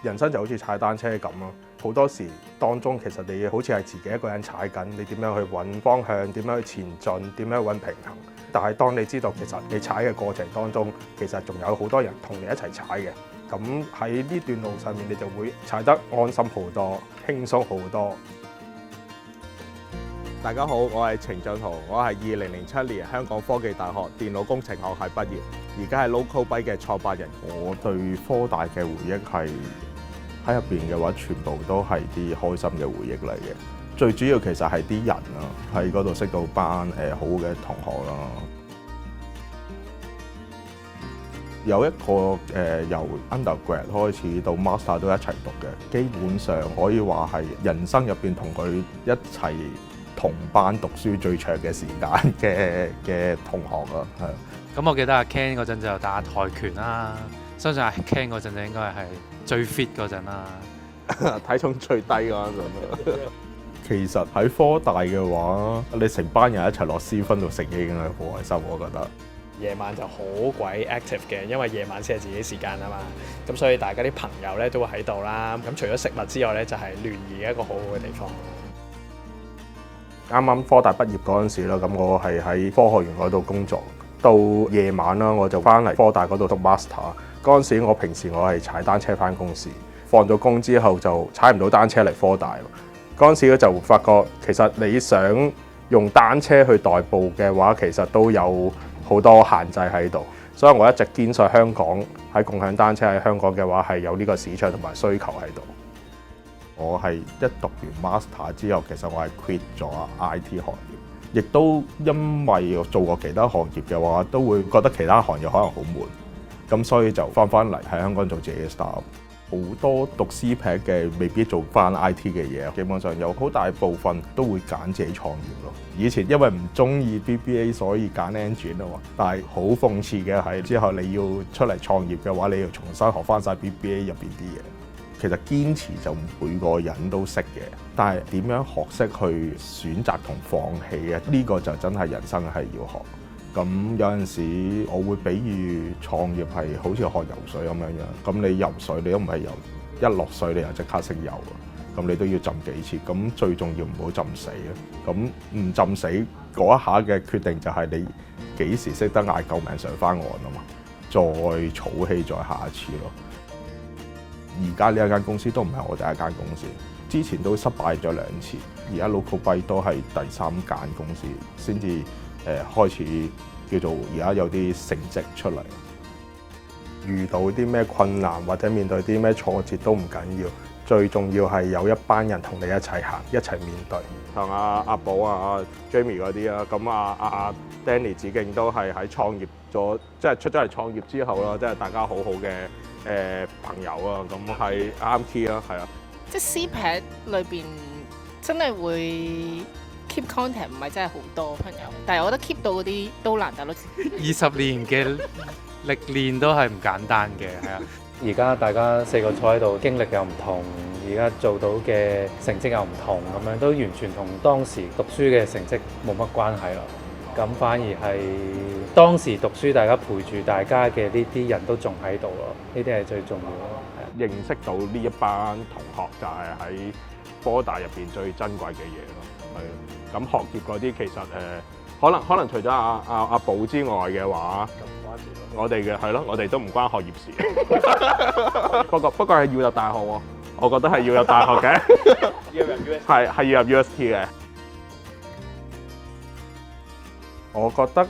人生就好似踩單車咁咯，好多時當中其實你好似係自己一個人踩緊，你點樣去揾方向，點樣去前進，點樣去揾平衡。但係當你知道其實你踩嘅過程當中，其實仲有好多人同你一齊踩嘅，咁喺呢段路上面你就會踩得安心好多，輕鬆好多。大家好，我係程俊豪，我係2007年香港科技大學電腦工程學系畢業，而家係 LocalBike 嘅創辦人。我對科大嘅回憶係喺入邊嘅話，全部都係啲開心嘅回憶嚟嘅。最主要其實係啲人啦，喺嗰度識到班好嘅同學啦。有一個由 undergrad 開始到 master 都一齊讀嘅，基本上可以話係人生入邊同佢一齊同班讀書最長嘅時間嘅同學啦，係。咁我記得阿 Ken 嗰陣就打跆拳啦，相信阿 Ken 嗰陣就應該係最 fit 嗰陣啦，體重最低嗰陣。其實喺科大嘅話，你成班人一齊落私分度食嘢已經係好開心，我覺得。夜晚就好鬼 active 嘅，因為夜晚先係自己時間啊嘛，咁所以大家啲朋友咧都會喺度啦。咁除咗食物之外咧，就係聯誼嘅一個好好嘅地方。啱啱科大畢業嗰陣時啦，咁我係喺科學園嗰度工作，到夜晚啦我就翻嚟科大嗰度讀 master。嗰陣時我平時我係踩單車翻公司，放咗工之後就踩唔到單車嚟科大。嗰陣時咧就發覺其實你想用單車去代步嘅話，其實都有好多限制喺度，所以我一直堅信香港喺共享單車喺香港嘅話係有呢個市場同埋需求喺度。我係一讀完 master 之後，其實我係 quit 咗 IT 行業，亦都因為我做過其他行業嘅話，都會覺得其他行業可能好悶，咁所以就翻嚟喺香港做自己嘅 startup。好多讀 CPA 嘅未必做翻 IT 嘅嘢，基本上有好大部分都會揀自己創業咯。以前因為唔中意 BBA， 所以揀 engine 啊嘛。但係好諷刺嘅係，之後你要出嚟創業嘅話，你要重新學翻晒 BBA 入邊啲嘢。其實堅持就每個人都識嘅，但係點樣學識去選擇同放棄嘅呢個就真係人生係要學。咁有陣時我會比喻創業係好似學游水咁樣樣，咁你游水你都唔係游一落水你就即刻識游，咁你都要浸幾次，咁最重要唔好浸死啊！咁唔浸死嗰一下嘅決定就係你幾時識得嗌救命上翻岸啊嘛，再儲氣再下一次咯。而家呢一間公司都唔係我第一間公司，之前都失敗咗2次，而家 LocalBike 都係第3間公司先至開始叫做而家有啲成績出嚟。遇到啲咩困難或者面對啲咩挫折都唔緊要，最重要係有一班人同你一齊行，一齊面對。同阿寶啊、Jamie 嗰啲啊，咁阿 Danny 子敬都係喺創業咗，即係出咗嚟創業之後啦，即係大家好好嘅朋友啊，咁係啱 key 啦，係啊。即係 CPA 裏邊真係會 keep contact 唔係真係好多朋友，但係我覺得 keep 到嗰啲都難得咯。20年嘅歷練都係唔簡單嘅，係啊。而家大家4個坐喺度，經歷又唔同，而家做到嘅成績又唔同，咁樣都完全同當時讀書嘅成績冇乜關係咯。咁反而係當時讀書，大家陪住大家嘅呢啲人都仲喺度咯，呢啲係最重要咯。認識到呢一班同學就係喺科大入邊最珍貴嘅嘢咯。係咁學業嗰啲其實可能除咗阿寶之外嘅話，我哋嘅係咯，我哋都唔關學業事。不過係要入大學喎，我覺得係要入大學嘅。係要入 UST 嘅。我覺得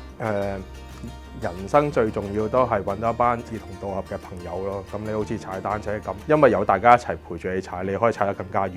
人生最重要都係揾到一班志同道合嘅朋友咯。咁你好似踩單車咁，因為有大家一齊陪住你踩，你可以踩得更加遠。